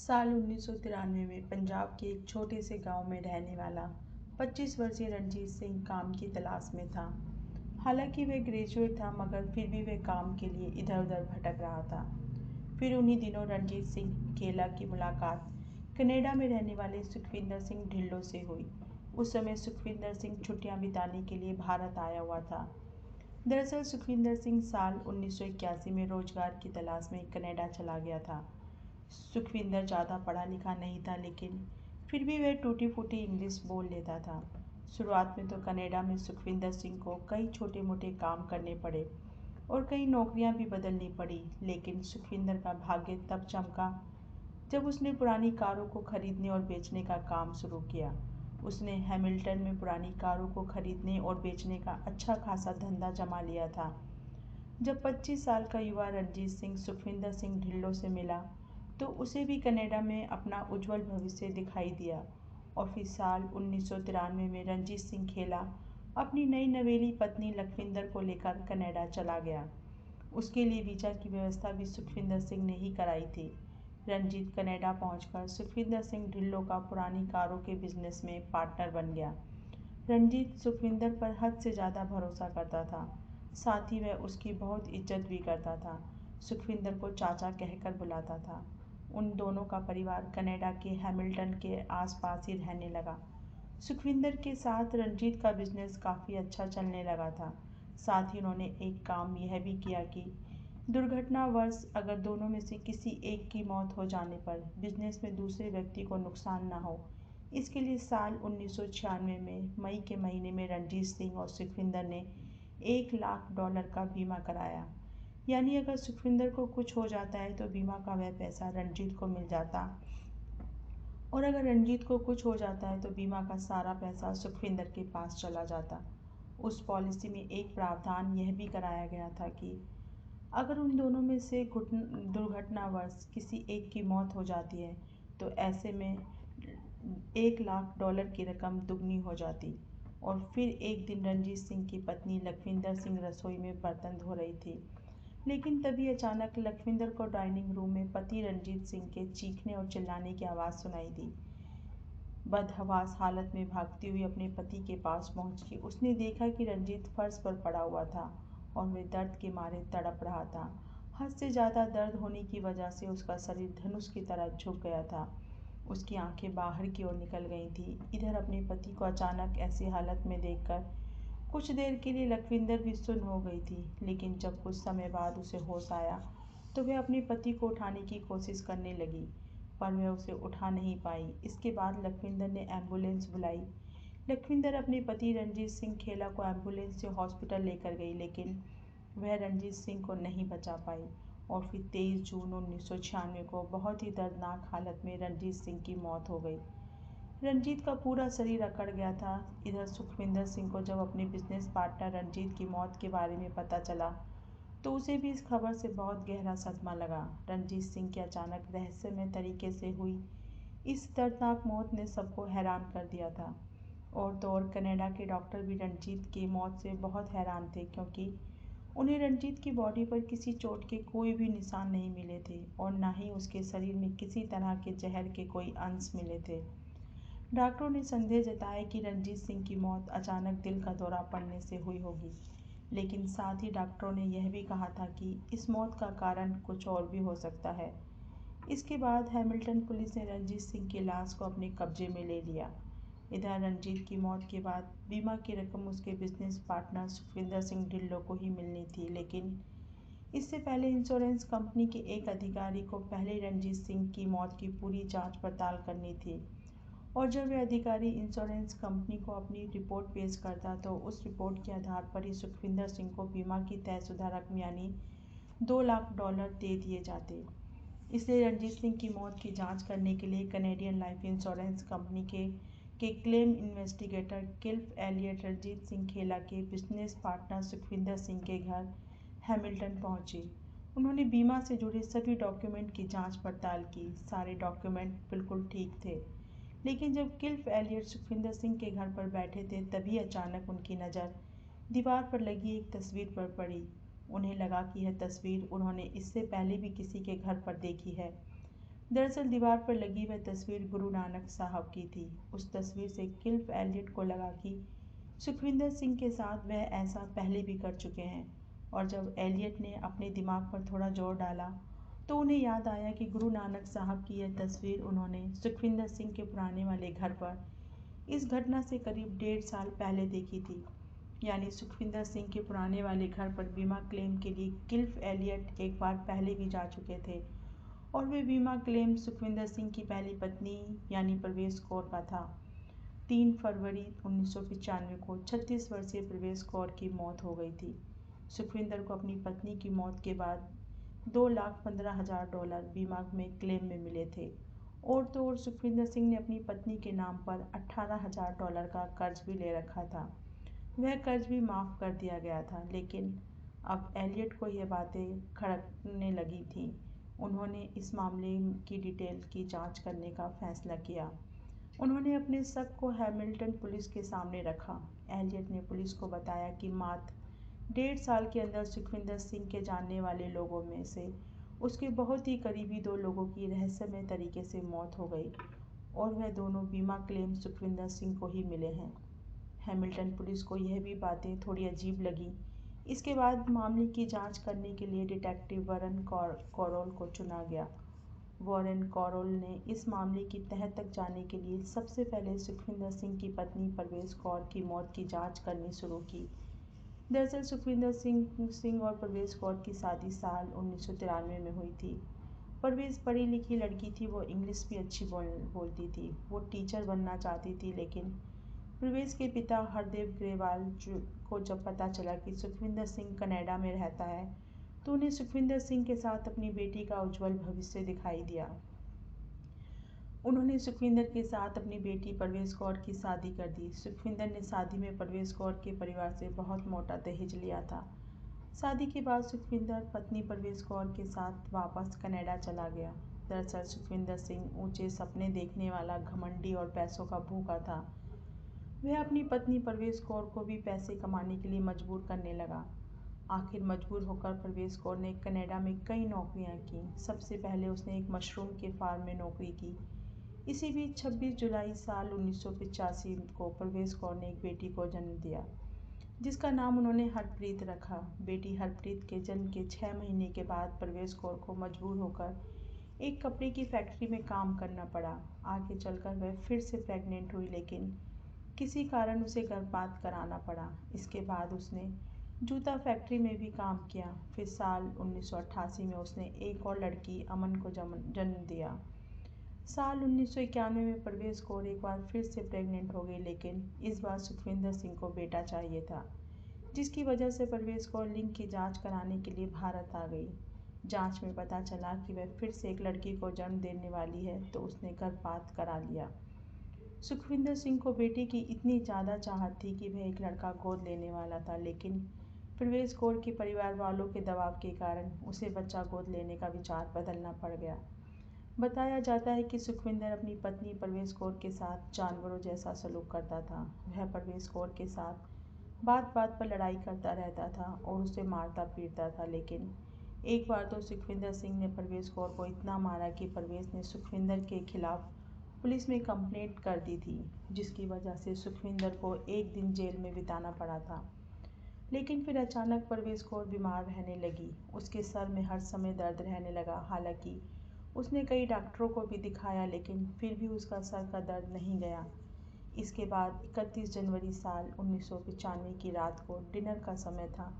साल 1993 में पंजाब के एक छोटे से गांव में रहने वाला 25 वर्षीय रणजीत सिंह काम की तलाश में था। हालांकि वह ग्रेजुएट था, मगर फिर भी वह काम के लिए इधर-उधर भटक रहा था। फिर उन्हीं दिनों रणजीत सिंह खेला की मुलाकात कनाडा में रहने वाले सुखविंदर सिंह ढिल्लों से हुई। उस समय सुखविंदर सिंह छुट्टियां बिताने के लिए भारत आया हुआ था। दरअसल सुखविंदर सिंह साल 1981 में रोजगार की तलाश में कनाडा चला गया था। सुखविंदर ज़्यादा पढ़ा लिखा नहीं था, लेकिन फिर भी वह टूटी फूटी इंग्लिश बोल लेता था। शुरुआत में तो कनाडा में सुखविंदर सिंह को कई छोटे मोटे काम करने पड़े और कई नौकरियां भी बदलनी पड़ी, लेकिन सुखविंदर का भाग्य तब चमका जब उसने पुरानी कारों को खरीदने और बेचने का काम शुरू किया। उसने हैमिल्टन में पुरानी कारों को खरीदने और बेचने का अच्छा खासा धंधा जमा लिया था। जब 25 साल का युवा रणजीत सिंह सुखविंदर सिंह ढिल्लों से मिला तो उसे भी कनाडा में अपना उज्जवल भविष्य दिखाई दिया। और फिर साल 1993 में रणजीत सिंह खेला अपनी नई नवेली पत्नी लखविंदर को लेकर कनाडा चला गया। उसके लिए वीजा की व्यवस्था भी सुखविंदर सिंह ने ही कराई थी। रणजीत कनाडा पहुंचकर सुखविंदर सिंह ढिल्लों का पुरानी कारों के बिजनेस में पार्टनर बन गया। रणजीत सुखविंदर पर हद से ज़्यादा भरोसा करता था, साथ ही वह उसकी बहुत इज्जत भी करता था। सुखविंदर को चाचा कहकर बुलाता था। उन दोनों का परिवार कनाडा के हैमिल्टन के आसपास ही रहने लगा। सुखविंदर के साथ रणजीत का बिजनेस काफ़ी अच्छा चलने लगा था। साथ ही उन्होंने एक काम यह भी किया कि दुर्घटनावश अगर दोनों में से किसी एक की मौत हो जाने पर बिजनेस में दूसरे व्यक्ति को नुकसान न हो, इसके लिए साल 1996 में मई के महीने में रणजीत सिंह और सुखविंदर ने $1 लाख का बीमा कराया। यानी अगर सुखविंदर को कुछ हो जाता है तो बीमा का वह पैसा रणजीत को मिल जाता, और अगर रणजीत को कुछ हो जाता है तो बीमा का सारा पैसा सुखविंदर के पास चला जाता। उस पॉलिसी में एक प्रावधान यह भी कराया गया था कि अगर उन दोनों में से दुर्घटनावश किसी एक की मौत हो जाती है तो ऐसे में $1 लाख की रकम दुगनी हो जाती। और फिर एक दिन रणजीत सिंह की पत्नी लखविंदर सिंह रसोई में बर्तन धो रही थी, लेकिन तभी अचानक लखविंदर को डाइनिंग रूम में पति रणजीत सिंह के चीखने और चिल्लाने की आवाज़ सुनाई दी। बदहवास हालत में भागती हुई अपने पति के पास पहुंची। उसने देखा कि रंजीत फर्श पर पड़ा हुआ था और वह दर्द के मारे तड़प रहा था। हद से ज़्यादा दर्द होने की वजह से उसका शरीर धनुष की तरह झुक गया था। उसकी आंखें बाहर की ओर निकल गई थी। इधर अपने पति को अचानक ऐसी हालत में देखकर कुछ देर के लिए लखविंदर भी सुन्न हो गई थी, लेकिन जब कुछ समय बाद उसे होश आया तो वह अपने पति को उठाने की कोशिश करने लगी, पर वह उसे उठा नहीं पाई। इसके बाद लखविंदर ने एम्बुलेंस बुलाई। लखविंदर अपने पति रणजीत सिंह खेला को एम्बुलेंस से हॉस्पिटल लेकर गई, लेकिन वह रणजीत सिंह को नहीं बचा पाई। और फिर 23 जून 1996 को बहुत ही दर्दनाक हालत में रणजीत सिंह की मौत हो गई। रंजीत का पूरा शरीर अकड़ गया था। इधर सुखविंदर सिंह को जब अपने बिजनेस पार्टनर रंजीत की मौत के बारे में पता चला तो उसे भी इस खबर से बहुत गहरा सदमा लगा। रंजीत सिंह की अचानक रहस्यमय तरीके से हुई इस दर्दनाक मौत ने सबको हैरान कर दिया था। और तो और कनाडा के डॉक्टर भी रंजीत की मौत से बहुत हैरान थे, क्योंकि उन्हें रंजीत की बॉडी पर किसी चोट के कोई भी निशान नहीं मिले थे और न ही उसके शरीर में किसी तरह के जहर के कोई अंश मिले थे। डॉक्टरों ने संदेह जताया कि रणजीत सिंह की मौत अचानक दिल का दौरा पड़ने से हुई होगी, लेकिन साथ ही डॉक्टरों ने यह भी कहा था कि इस मौत का कारण कुछ और भी हो सकता है। इसके बाद हैमिल्टन पुलिस ने रणजीत सिंह की लाश को अपने कब्जे में ले लिया। इधर रणजीत की मौत के बाद बीमा की रकम उसके बिजनेस पार्टनर सुखविंदर सिंह ढिल्लों को ही मिलनी थी, लेकिन इससे पहले इंश्योरेंस कंपनी के एक अधिकारी को पहले रणजीत सिंह की मौत की पूरी जांच पड़ताल करनी थी। और जब वह अधिकारी इंश्योरेंस कंपनी को अपनी रिपोर्ट पेश करता तो उस रिपोर्ट के आधार पर ही सुखविंदर सिंह को बीमा की तयशुदा रकम यानी $2 लाख दे दिए जाते। इसलिए रणजीत सिंह की मौत की जांच करने के लिए कनेडियन लाइफ इंश्योरेंस कंपनी के claim investigator Cliff Elliott Ranjit Singh Khela के बिजनेस पार्टनर सुखविंदर सिंह के घर हैमिल्टन पहुंचे। उन्होंने बीमा से जुड़े सभी डॉक्यूमेंट की जांच पड़ताल की। सारे डॉक्यूमेंट बिल्कुल ठीक थे, लेकिन जब किल्फ एलियट सुखविंदर सिंह के घर पर बैठे थे तभी अचानक उनकी नज़र दीवार पर लगी एक तस्वीर पर पड़ी। उन्हें लगा कि यह तस्वीर उन्होंने इससे पहले भी किसी के घर पर देखी है। दरअसल दीवार पर लगी वह तस्वीर गुरु नानक साहब की थी। उस तस्वीर से किल्फ एलियट को लगा कि सुखविंदर सिंह के साथ वह ऐसा पहले भी कर चुके हैं, और जब एलियट ने अपने दिमाग पर थोड़ा जोर डाला तो उन्हें याद आया कि गुरु नानक साहब की यह तस्वीर उन्होंने सुखविंदर सिंह के पुराने वाले घर पर इस घटना से करीब 1.5 साल पहले देखी थी। यानी सुखविंदर सिंह के पुराने वाले घर पर बीमा क्लेम के लिए किल्फ एलियट एक बार पहले भी जा चुके थे, और वे बीमा क्लेम सुखविंदर सिंह की पहली पत्नी यानी परवेज कौर का था। 3 फरवरी 1995 को 36 वर्षीय परवेज कौर की मौत हो गई थी। सुखविंदर को अपनी पत्नी की मौत के बाद $2,15,000 बीमा में क्लेम में मिले थे। और तो और सुखविंदर सिंह ने अपनी पत्नी के नाम पर $18,000 का कर्ज भी ले रखा था। वह कर्ज भी माफ़ कर दिया गया था, लेकिन अब एलियट को यह बातें खटकने लगी थीं। उन्होंने इस मामले की डिटेल की जांच करने का फैसला किया। उन्होंने अपने शक को हैमिल्टन पुलिस के सामने रखा। एलियट ने पुलिस को बताया कि मात्र 1.5 साल के अंदर सुखविंदर सिंह के जानने वाले लोगों में से उसके बहुत ही करीबी 2 लोगों की रहस्यमय तरीके से मौत हो गई, और वह दोनों बीमा क्लेम सुखविंदर सिंह को ही मिले हैं। हैमिल्टन पुलिस को यह भी बातें थोड़ी अजीब लगी। इसके बाद मामले की जांच करने के लिए डिटेक्टिव वॉरेन कॉरोल को चुना गया। वॉरेन कॉरोल ने इस मामले की तह तक जाने के लिए सबसे पहले सुखविंदर सिंह की पत्नी परवेज कौर की मौत की जांच करनी शुरू की। दरअसल सुखविंदर सिंह और परवेज कौर की शादी साल 1993 में हुई थी। परवेज पढ़ी लिखी लड़की थी, वो इंग्लिश भी अच्छी बोलती थी। वो टीचर बनना चाहती थी, लेकिन परवेज के पिता हरदेव ग्रेवाल को जब पता चला कि सुखविंदर सिंह कनाडा में रहता है, तो उन्हें सुखविंदर सिंह के साथ अपनी बेटी का उज्जवल भविष्य दिखाई दिया। उन्होंने सुखविंदर के साथ अपनी बेटी परवेज कौर की शादी कर दी। सुखविंदर ने शादी में परवेज कौर के परिवार से बहुत मोटा दहेज लिया था। शादी के बाद सुखविंदर पत्नी परवेज कौर के साथ वापस कनाडा चला गया। दरअसल सुखविंदर सिंह ऊंचे सपने देखने वाला, घमंडी और पैसों का भूखा था। वह अपनी पत्नी परवेज कौर को भी पैसे कमाने के लिए मजबूर करने लगा। आखिर मजबूर होकर परवेज कौर ने कनाडा में कई नौकरियां की। सबसे पहले उसने एक मशरूम के फार्म में नौकरी की। इसी बीच 26 जुलाई साल 1985 को परवेज कौर ने एक बेटी को जन्म दिया, जिसका नाम उन्होंने हरप्रीत रखा। बेटी हरप्रीत के जन्म के 6 महीने के बाद परवेज कौर को मजबूर होकर एक कपड़े की फैक्ट्री में काम करना पड़ा। आगे चलकर वह फिर से प्रेग्नेंट हुई, लेकिन किसी कारण उसे गर्भपात कराना पड़ा। इसके बाद उसने जूता फैक्ट्री में भी काम किया। फिर साल 1988 में उसने एक और लड़की अमन को जन्म दिया। साल 1991 में परवेज कौर एक बार फिर से प्रेग्नेंट हो गई, लेकिन इस बार सुखविंदर सिंह को बेटा चाहिए था, जिसकी वजह से परवेज कौर लिंग की जांच कराने के लिए भारत आ गई। जांच में पता चला कि वह फिर से एक लड़की को जन्म देने वाली है, तो उसने गर्भपात करा लिया। सुखविंदर सिंह को बेटे की इतनी ज़्यादा चाहत थी कि वह एक लड़का गोद लेने वाला था, लेकिन परवेज कौर के परिवार वालों के दबाव के कारण उसे बच्चा गोद लेने का विचार बदलना पड़ गया। बताया जाता है कि सुखविंदर अपनी पत्नी परवेज कौर के साथ जानवरों जैसा सलूक करता था। वह परवेज कौर के साथ बात बात पर लड़ाई करता रहता था और उसे मारता पीटता था, लेकिन एक बार तो सुखविंदर सिंह ने परवेज कौर को इतना मारा कि परवेज ने सुखविंदर के खिलाफ पुलिस में कंप्लेंट कर दी थी, जिसकी वजह से सुखविंदर को एक दिन जेल में बिताना पड़ा था। लेकिन फिर अचानक परवेज कौर बीमार रहने लगी। उसके सर में हर समय दर्द रहने लगा। हालांकि उसने कई डॉक्टरों को भी दिखाया, लेकिन फिर भी उसका सर का दर्द नहीं गया। इसके बाद 31 जनवरी साल 1995 की रात को डिनर का समय था।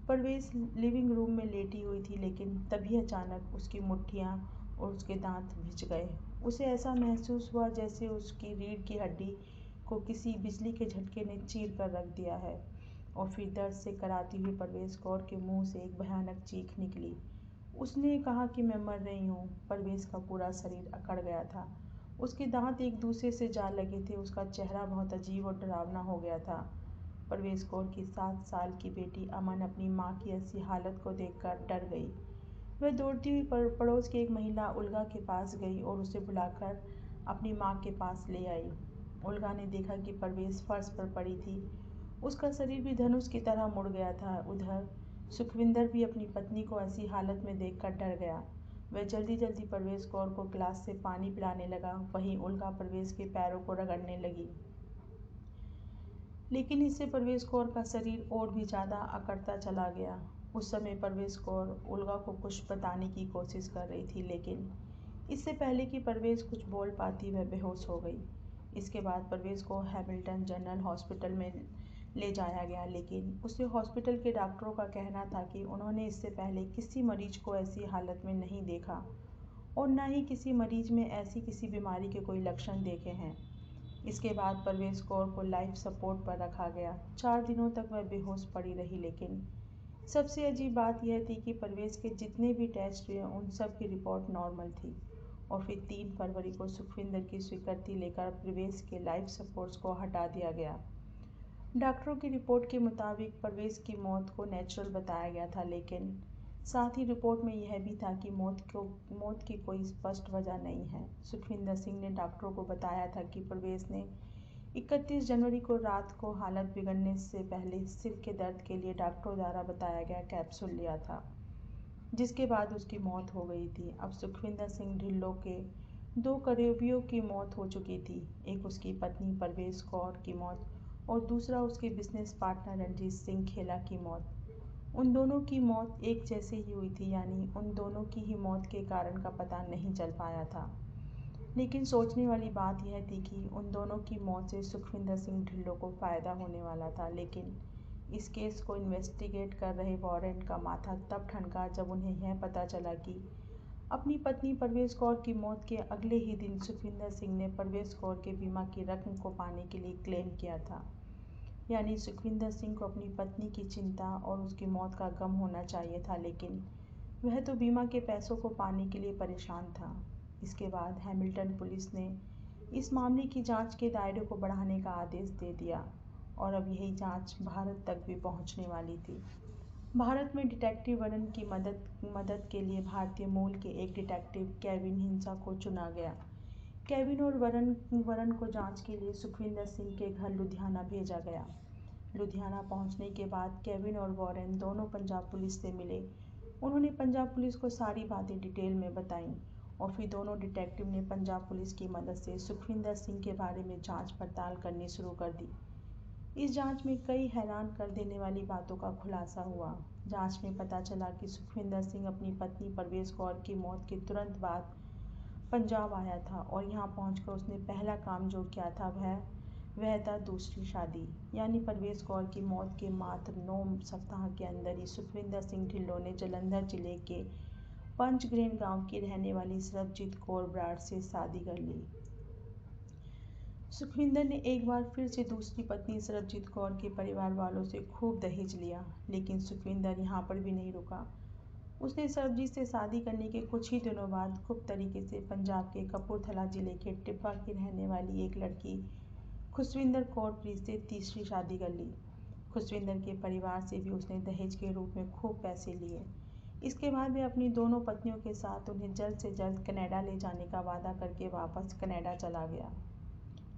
परवेज लिविंग रूम में लेटी हुई थी, लेकिन तभी अचानक उसकी मुट्ठियाँ और उसके दांत भिज गए। उसे ऐसा महसूस हुआ जैसे उसकी रीढ़ की हड्डी को किसी बिजली के झटके ने चीर कर रख दिया है। और फिर दर्द से कराती हुई परवेज कौर के मुंह से एक भयानक चीख निकली। उसने कहा कि मैं मर रही हूँ। परवेज का पूरा शरीर अकड़ गया था। उसके दांत एक दूसरे से जा लगे थे। उसका चेहरा बहुत अजीब और डरावना हो गया था। परवेज कौर की 7 साल की बेटी अमन अपनी माँ की ऐसी हालत को देखकर डर गई। वह दौड़ती हुई पड़ोस की एक महिला उल्गा के पास गई और उसे बुलाकर अपनी माँ के पास ले आई। उल्गा ने देखा कि परवेज फर्श पर पड़ी थी। उसका शरीर भी धनुष की तरह मुड़ गया था। उधर सुखविंदर भी अपनी पत्नी को ऐसी हालत में देखकर डर गया। वह जल्दी जल्दी परवेश कौर को गिलास से पानी पिलाने लगा। वहीं उल्का परवेश के पैरों को रगड़ने लगी, लेकिन इससे परवेश कौर का शरीर और भी ज़्यादा अकड़ता चला गया। उस समय परवेश कौर उल्का को कुछ बताने की कोशिश कर रही थी, लेकिन इससे पहले कि परवेश कुछ बोल पाती वह बेहोश हो गई। इसके बाद परवेश को हैमिल्टन जनरल हॉस्पिटल में ले जाया गया, लेकिन उसे हॉस्पिटल के डॉक्टरों का कहना था कि उन्होंने इससे पहले किसी मरीज को ऐसी हालत में नहीं देखा और न ही किसी मरीज में ऐसी किसी बीमारी के कोई लक्षण देखे हैं। इसके बाद परवेश कौर को लाइफ सपोर्ट पर रखा गया। 4 दिनों तक वह बेहोश पड़ी रही, लेकिन सबसे अजीब बात यह थी कि परवेश के जितने भी टेस्ट हुए उन सब की रिपोर्ट नॉर्मल थी। और फिर 3 फरवरी को सुखविंदर की स्वीकृति लेकर परवेश के लाइफ सपोर्ट्स को हटा दिया गया। डॉक्टरों की रिपोर्ट के मुताबिक परवेश की मौत को नेचुरल बताया गया था, लेकिन साथ ही रिपोर्ट में यह भी था कि मौत की कोई स्पष्ट वजह नहीं है। सुखविंदर सिंह ने डॉक्टरों को बताया था कि परवेश ने 31 जनवरी को रात को हालत बिगड़ने से पहले सिर के दर्द के लिए डॉक्टरों द्वारा बताया गया कैप्सूल लिया था, जिसके बाद उसकी मौत हो गई थी। अब सुखविंदर सिंह ढिल्लों के 2 करीबियों की मौत हो चुकी थी, एक उसकी पत्नी परवेश कौर की मौत और दूसरा उसके बिजनेस पार्टनर रणजीत सिंह खेला की मौत। उन दोनों की मौत एक जैसे ही हुई थी, यानी उन दोनों की ही मौत के कारण का पता नहीं चल पाया था। लेकिन सोचने वाली बात यह थी कि उन दोनों की मौत से सुखविंदर सिंह ढिल्लों को फ़ायदा होने वाला था, लेकिन इस केस को इन्वेस्टिगेट कर रहे वारंट का माथा तब ठनका जब उन्हें यह पता चला कि अपनी पत्नी परवेश कौर की मौत के अगले ही दिन सुखविंदर सिंह ने परवेश कौर के बीमा की रकम को पाने के लिए क्लेम किया था। यानी सुखविंदर सिंह को अपनी पत्नी की चिंता और उसकी मौत का गम होना चाहिए था, लेकिन वह तो बीमा के पैसों को पाने के लिए परेशान था। इसके बाद हैमिल्टन पुलिस ने इस मामले की जांच के दायरे को बढ़ाने का आदेश दे दिया और अब यही जांच भारत तक भी पहुंचने वाली थी। भारत में डिटेक्टिव वरन की मदद के लिए भारतीय मूल के एक डिटेक्टिव केविन हिंसा को चुना गया। केविन और वरन को जांच के लिए सुखविंदर सिंह के घर लुधियाना भेजा गया। लुधियाना पहुंचने के बाद केविन और वॉरेन दोनों पंजाब पुलिस से मिले। उन्होंने पंजाब पुलिस को सारी बातें डिटेल में बताईं और फिर दोनों डिटेक्टिव ने पंजाब पुलिस की मदद से सुखविंदर सिंह के बारे में जांच पड़ताल करनी शुरू कर दी। इस जांच में कई हैरान कर देने वाली बातों का खुलासा हुआ। जांच में पता चला कि सुखविंदर सिंह अपनी पत्नी परवेश कौर की मौत के तुरंत बाद पंजाब आया था और यहाँ पहुंचकर उसने पहला काम जो किया था वह था दूसरी शादी। यानी परवेश कौर की मौत के मात्र 9 सप्ताह के अंदर ही सुखविंदर सिंह ढिल्लों ने जालंधर जिले के पंचग्रेन गांव की रहने वाली सरबजीत कौर ब्राड़ से शादी कर ली। सुखविंदर ने एक बार फिर से दूसरी पत्नी सरबजीत कौर के परिवार वालों से खूब दहेज लिया, लेकिन सुखविंदर यहाँ पर भी नहीं रुका। उसने सरबजीत से शादी करने के कुछ ही दिनों बाद गुप्त तरीके से पंजाब के कपूरथला जिले के टिब्बा की रहने वाली एक लड़की खुशविंदर कौर प्रीत से तीसरी शादी कर ली। खुशविंदर के परिवार से भी उसने दहेज के रूप में खूब पैसे लिए। इसके बाद वे अपनी दोनों पत्नियों के साथ उन्हें जल्द से जल्द कनाडा ले जाने का वादा करके वापस कनाडा चला गया।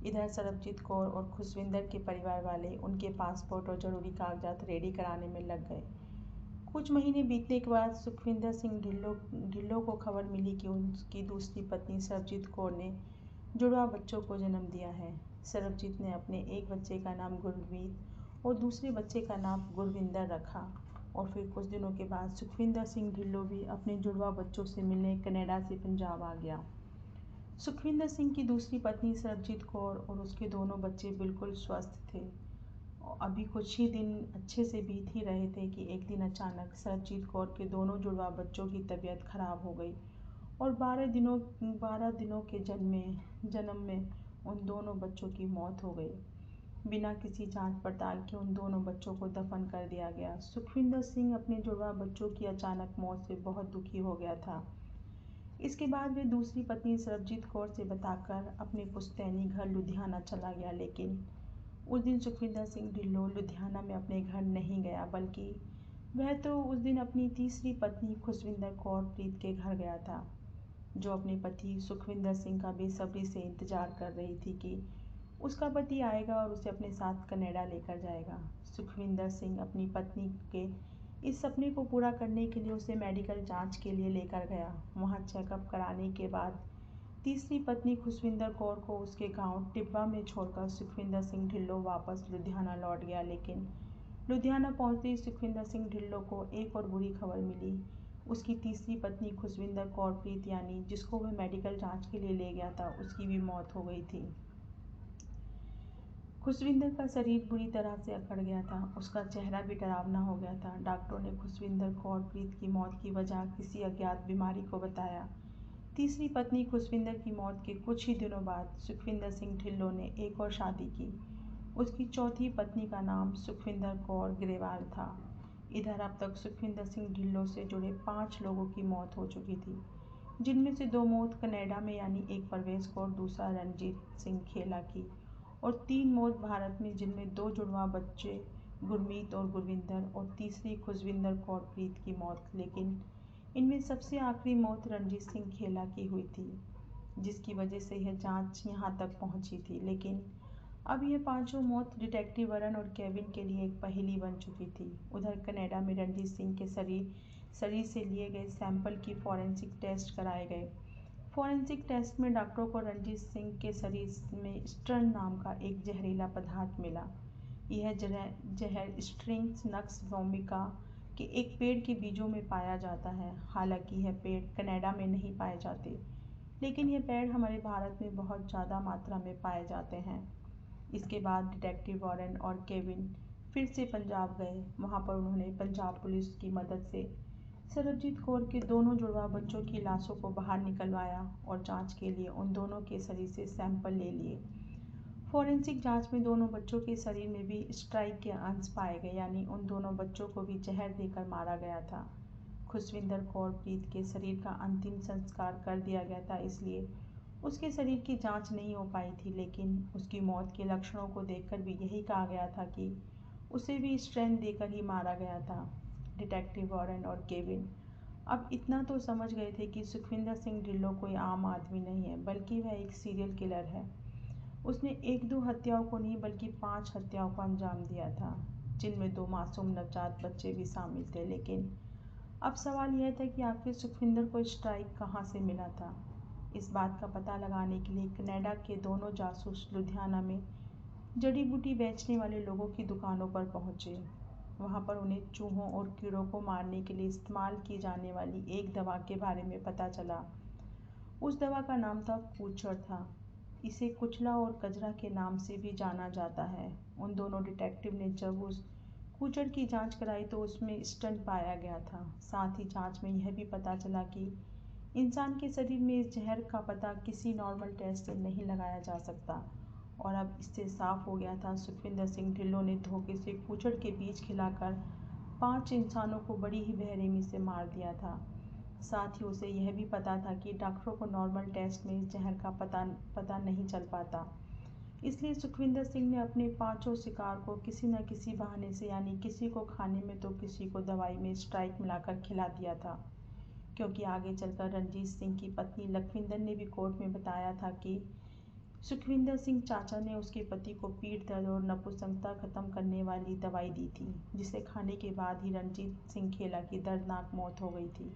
इधर सरबजीत कौर और खुशविंदर के परिवार वाले उनके पासपोर्ट और ज़रूरी कागजात रेडी कराने में लग गए। कुछ महीने बीतने के बाद सुखविंदर सिंह ढिल्लों को खबर मिली कि उसकी दूसरी पत्नी सरबजीत कौर ने जुड़वा बच्चों को जन्म दिया है। सरबजीत ने अपने एक बच्चे का नाम गुरमीत और दूसरे बच्चे का नाम गुरविंदर रखा और फिर कुछ दिनों के बाद सुखविंदर सिंह ढिल्लों भी अपने जुड़वा बच्चों से मिलने कनाडा से पंजाब आ गया। सुखविंदर सिंह की दूसरी पत्नी सरबजीत कौर और उसके दोनों बच्चे बिल्कुल स्वस्थ थे। अभी कुछ ही दिन अच्छे से बीत ही रहे थे कि एक दिन अचानक सरबजीत कौर के दोनों जुड़वा बच्चों की तबीयत खराब हो गई और 12 दिनों के जन्म में उन दोनों बच्चों की मौत हो गई। बिना किसी जांच पड़ताल के उन दोनों बच्चों को दफन कर दिया गया। सुखविंदर सिंह अपने जुड़वा बच्चों की अचानक मौत से बहुत दुखी हो गया था। इसके बाद वे दूसरी पत्नी सरबजीत कौर से बताकर अपने पुश्तैनी घर लुधियाना चला गया, लेकिन उस दिन सुखविंदर सिंह ढिल्लों लुधियाना में अपने घर नहीं गया, बल्कि वह तो उस दिन अपनी तीसरी पत्नी खुशविंदर कौर प्रीत के घर गया था, जो अपने पति सुखविंदर सिंह का बेसब्री से इंतजार कर रही थी कि उसका पति आएगा और उसे अपने साथ कनाडा लेकर जाएगा। सुखविंदर सिंह अपनी पत्नी के इस सपने को पूरा करने के लिए उसे मेडिकल जांच के लिए लेकर गया। वहां चेकअप कराने के बाद तीसरी पत्नी खुशविंदर कौर को उसके गांव टिब्बा में छोड़कर सुखविंदर सिंह ढिल्लों वापस लुधियाना लौट गया। लेकिन लुधियाना पहुंचते ही सुखविंदर सिंह ढिल्लों को एक और बुरी खबर मिली। उसकी तीसरी पत्नी खुशविंदर कौर प्रीत यानी जिसको वह मेडिकल जांच के लिए ले गया था, उसकी भी मौत हो गई थी। खुशविंदर का शरीर बुरी तरह से अकड़ गया था। उसका चेहरा भी डरावना हो गया था। डॉक्टरों ने खुशविंदर कौर प्रीत की मौत की वजह किसी अज्ञात बीमारी को बताया। तीसरी पत्नी खुशविंदर की मौत के कुछ ही दिनों बाद सुखविंदर सिंह ढिल्लों ने एक और शादी की। उसकी चौथी पत्नी का नाम सुखविंदर कौर ग्रेवाल था। इधर अब तक सुखविंदर सिंह ढिल्लों से जुड़े 5 लोगों की मौत हो चुकी थी, जिनमें से 2 मौत कनाडा में यानी एक परवेज कौर, दूसरा रणजीत सिंह खेला की, और 3 मौत भारत में, जिनमें 2 जुड़वा बच्चे गुरमीत और गुरविंदर और तीसरी खुशविंदर कौर प्रीत की मौत। लेकिन इनमें सबसे आखिरी मौत रणजीत सिंह खेला की हुई थी, जिसकी वजह से यह जांच यहाँ तक पहुँची थी। लेकिन अब यह 5 मौत डिटेक्टिव वरुण और केविन के लिए एक पहेली बन चुकी थी। उधर कनाडा में रणजीत सिंह के शरीर से लिए गए सैंपल की फॉरेंसिक टेस्ट कराए गए। फॉरेंसिक टेस्ट में डॉक्टरों को रणजीत सिंह के शरीर में स्टर्न नाम का एक जहरीला पदार्थ मिला। यह जहर स्ट्रिंग्स नक्स वोमिका के एक पेड़ के बीजों में पाया जाता है। हालांकि यह पेड़ कनाडा में नहीं पाए जाते, लेकिन यह पेड़ हमारे भारत में बहुत ज़्यादा मात्रा में पाए जाते हैं। इसके बाद डिटेक्टिव वॉरेन और केविन फिर से पंजाब गए। वहां पर उन्होंने पंजाब पुलिस की मदद से सरबजीत कौर के दोनों जुड़वा बच्चों की लाशों को बाहर निकलवाया और जांच के लिए उन दोनों के शरीर से सैंपल ले लिए। फॉरेंसिक जांच में दोनों बच्चों के शरीर में भी स्ट्राइक के अंश पाए गए, यानी उन दोनों बच्चों को भी जहर देकर मारा गया था। खुशविंदर कौर प्रीत के शरीर का अंतिम संस्कार कर दिया गया था, इसलिए उसके शरीर की जांच नहीं हो पाई थी। लेकिन उसकी मौत के लक्षणों को देखकर भी यही कहा गया था कि उसे भी स्ट्रेन देकर ही मारा गया था। डिटेक्टिव वॉरेन और केविन अब इतना तो समझ गए थे कि सुखविंदर सिंह ढिल्लों कोई आम आदमी नहीं है, बल्कि वह एक सीरियल किलर है। उसने 1-2 हत्याओं को नहीं बल्कि 5 हत्याओं को अंजाम दिया था, जिनमें 2 मासूम नवजात बच्चे भी शामिल थे। लेकिन अब सवाल यह था कि आखिर सुखविंदर को स्ट्राइक कहाँ से मिला था। इस बात का पता लगाने के लिए कनाडा के दोनों जासूस लुधियाना में जड़ी बूटी बेचने वाले लोगों की दुकानों पर पहुंचे। वहां पर उन्हें चूहों और कीड़ों को मारने के लिए इस्तेमाल की जाने वाली एक दवा के बारे में पता चला। उस दवा का नाम था कूचड़ था। इसे कुचला और कजरा के नाम से भी जाना जाता है। उन दोनों डिटेक्टिव ने जब उस कूचड़ की जांच कराई तो उसमें स्टंट पाया गया था। साथ ही जांच में यह भी पता चला कि इंसान के शरीर में इस जहर का पता किसी नॉर्मल टेस्ट से नहीं लगाया जा सकता। और अब इससे साफ हो गया था, सुखविंदर सिंह ढिल्लों ने धोखे से कूचड़ के बीज खिलाकर 5 इंसानों को बड़ी ही बेरहमी से मार दिया था। साथ ही उसे यह भी पता था कि डॉक्टरों को नॉर्मल टेस्ट में इस जहर का पता नहीं चल पाता। इसलिए सुखविंदर सिंह ने अपने 5 शिकार को किसी न किसी बहाने से, यानी किसी को खाने में तो किसी को दवाई में स्ट्राइक मिलाकर खिला दिया था। क्योंकि आगे चलकर रणजीत सिंह की पत्नी लखविंदर ने भी कोर्ट में बताया था कि सुखविंदर सिंह चाचा ने उसके पति को पीठ दर्द और नपुंसकता खत्म करने वाली दवाई दी थी, जिसे खाने के बाद ही रणजीत सिंह खेला की दर्दनाक मौत हो गई थी।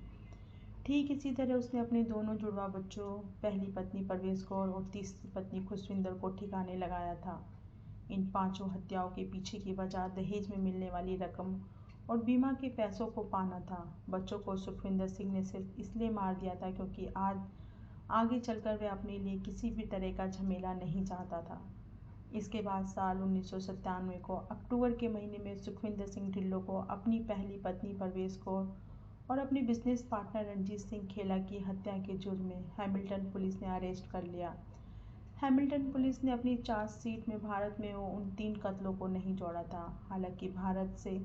ठीक इसी तरह उसने अपने दोनों जुड़वा बच्चों, पहली पत्नी परवेज कौर और तीसरी पत्नी खुशविंदर को ठिकाने लगाया था। इन 5 हत्याओं के पीछे की वजह दहेज में मिलने वाली रकम और बीमा के पैसों को पाना था। बच्चों को सुखविंदर सिंह ने सिर्फ इसलिए मार दिया था क्योंकि आज आगे चलकर वह अपने लिए किसी भी तरह का झमेला नहीं चाहता था। इसके बाद साल 1997 को अक्टूबर के महीने में सुखविंदर सिंह ढिल्लों को अपनी पहली पत्नी परवेज कौर और अपने बिजनेस पार्टनर रणजीत सिंह खेला की हत्या के जुर्म में हैमिल्टन पुलिस ने अरेस्ट कर लिया। हैमिल्टन पुलिस ने अपनी चार्जशीट में भारत में उन 3 कत्लों को नहीं जोड़ा था। हालांकि भारत से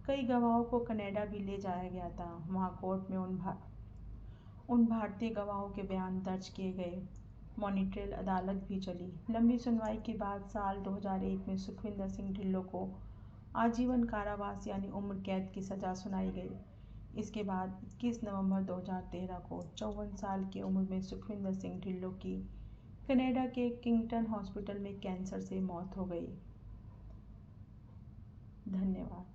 कई गवाहों को कनाडा भी ले जाया गया था। वहां कोर्ट में उन भारतीय गवाहों के बयान दर्ज किए गए। मॉनिट्रियल अदालत भी चली। लंबी सुनवाई के बाद साल 2001 में सुखविंदर सिंह ढिल्लों को आजीवन कारावास यानी उम्र कैद की सजा सुनाई गई। इसके बाद 21 नवंबर 2013 को 54 साल की उम्र में सुखविंदर सिंह ढिल्लों की कनाडा के किंगटन हॉस्पिटल में कैंसर से मौत हो गई। धन्यवाद।